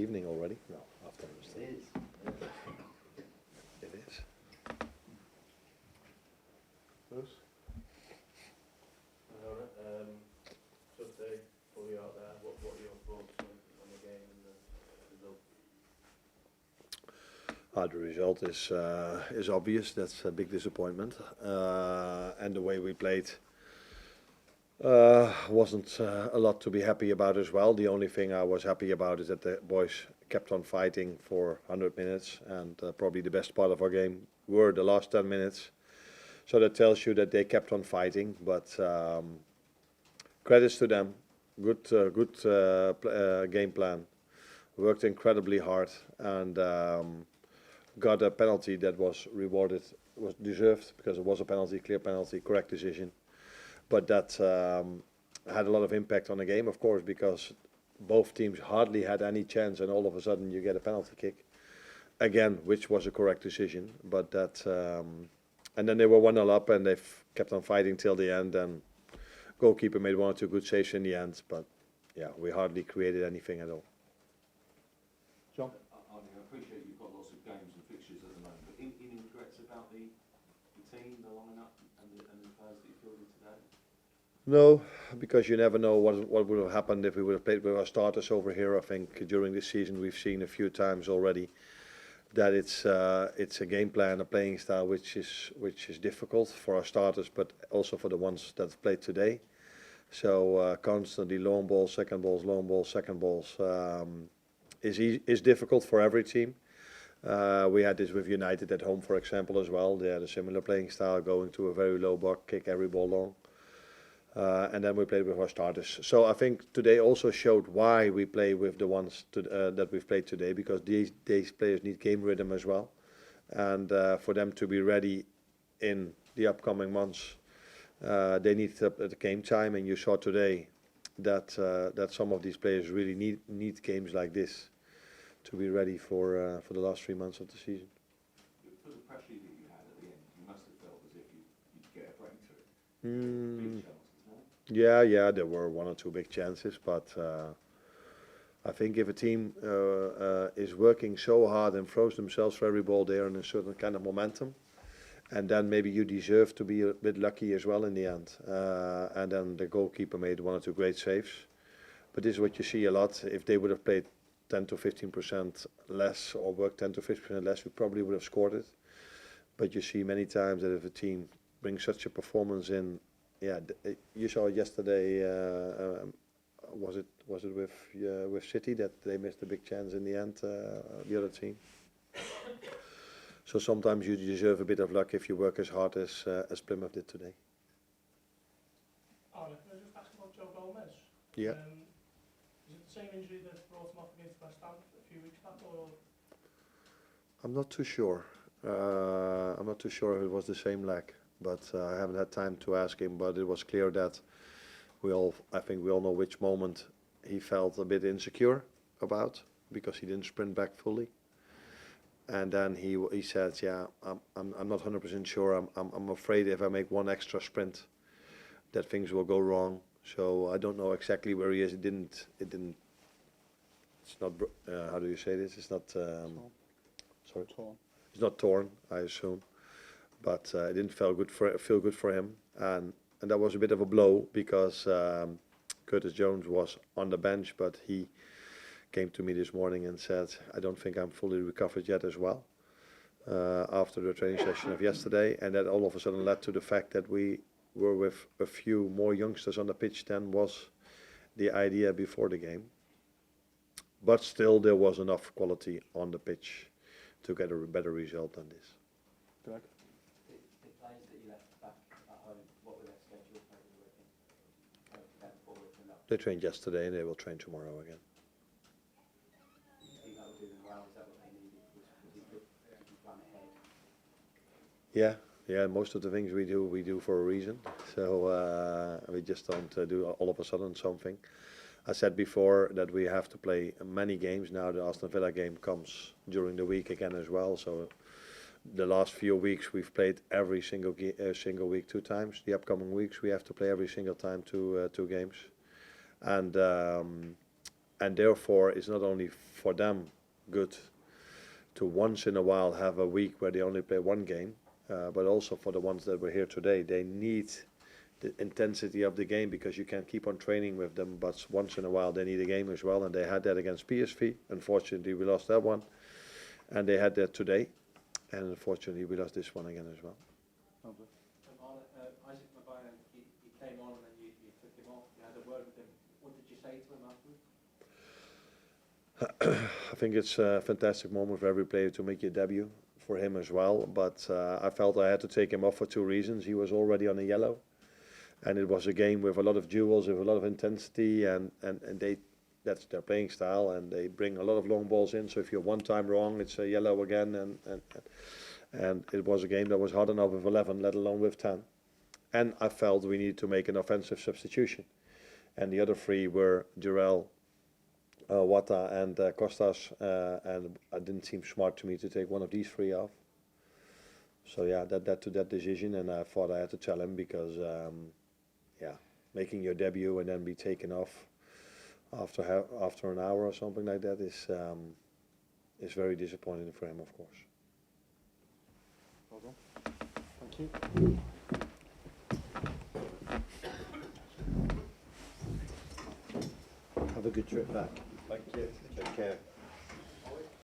evening already. No, afternoon still. It is. It is. Bruce? Sunday, fully out there. What are your thoughts on the game and the result? The result is obvious. That's a big disappointment, and the way we played wasn't a lot to be happy about as well. The only thing I was happy about is that the boys kept on fighting for 100 minutes, and probably the best part of our game were the last 10 minutes. So that tells you that they kept on fighting. But credits to them. Good game plan. Worked incredibly hard and got a penalty that was rewarded, was deserved because it was a penalty, clear penalty, correct decision. But that had a lot of impact on the game, of course, because both teams hardly had any chance, and all of a sudden you get a penalty kick again, which was a correct decision. But that, and then they were 1-0 up, and they kept on fighting till the end. And goalkeeper made 1 or 2 good saves in the end, but yeah, we hardly created anything at all. John? I appreciate you've got lots of games and fixtures at the moment, but any regrets about the team, the lineup, and the players that you fielded today? No, because you never know what would have happened if we would have played with our starters over here. I think during this season we've seen a few times already that it's a game plan, a playing style which is difficult for our starters, but also for the ones that have played today. So constantly long balls, second balls, long balls, second balls is difficult for every team. We had this with United at home, for example, as well. They had a similar playing style, going to a very low block, kick every ball long. And then we played with our starters. So I think today also showed why we play with the ones that we've played today, because these players need game rhythm as well. And for them to be ready in the upcoming months, they need the game time. And you saw today that some of these players really need games like this to be ready for the last 3 months of the season. For the pressure that you had at the end, you must have felt as if you'd get a breakthrough. Big chances, no? Yeah, there were 1 or 2 big chances, but I think if a team is working so hard and throws themselves for every ball, they are in a certain kind of momentum, and then maybe you deserve to be a bit lucky as well in the end. And then the goalkeeper made 1 or 2 great saves, but this is what you see a lot. If they would have played 10 to 15% less or worked 10 to 15% less, we probably would have scored it. But you see many times that if a team brings such a performance in, yeah, you saw yesterday. Was it with City that they missed a big chance in the end? The other team. So sometimes you deserve a bit of luck if you work as hard as Plymouth did today. Arne, can I just ask about Joe Gomez? Yeah. Is it the same injury that brought him off against West Ham a few weeks back, or? I'm not too sure. I'm not too sure if it was the same leg, but I haven't had time to ask him. But it was clear that I think we all know which moment he felt a bit insecure about, because he didn't sprint back fully. And then he said, "Yeah, I'm not 100% sure. I'm afraid if I make one extra sprint, that things will go wrong. So I don't know exactly where he is. It didn't. It's not. How do you say this? It's not. Sorry. Torn. It's not torn, I assume, but it didn't feel good for him, and that was a bit of a blow, because Curtis Jones was on the bench, but he came to me this morning and said, "I don't think I'm fully recovered yet as well." After the training session of yesterday, and that all of a sudden led to the fact that we were with a few more youngsters on the pitch than was the idea before the game. But still, there was enough quality on the pitch to get a better result than this. Greg? The players that you left back at home, what were their schedule working? They trained yesterday and they will train tomorrow again. Do you think that would do them well? Is that what they needed? Was it good to plan ahead? Yeah. Most of the things we do for a reason. So we just don't do all of a sudden something. I said before that we have to play many games now. The Aston Villa game comes during the week again as well. So the last few weeks we've played every single week 2 times. The upcoming weeks we have to play every single time 2 games. And and therefore it's not only for them good to once in a while have a week where they only play one game, but also for the ones that were here today, they need the intensity of the game, because you can't keep on training with them, but once in a while they need a game as well, and they had that against PSV. Unfortunately, we lost that one, and they had that today, and unfortunately we lost this one again as well. Isaac Maguire, you came on and then you took him off. You had a word with him. What did you say to him afterwards? I think it's a fantastic moment for every player to make your debut, for him as well, but I felt I had to take him off for two reasons. He was already on a yellow, and it was a game with a lot of duels, with a lot of intensity, and that's their playing style, and they bring a lot of long balls in, so if you're one time wrong, it's a yellow again, and it was a game that was hard enough with 11, let alone with 10. And I felt we needed to make an offensive substitution, and the other three were Durrell, Wata and Costas, and it didn't seem smart to me to take one of these three off. So yeah, that to that decision, and I thought I had to tell him, because yeah, making your debut and then be taken off after an hour or something like that is very disappointing for him, of course. Well done. Thank you. Have a good trip back. Thank you. Take care.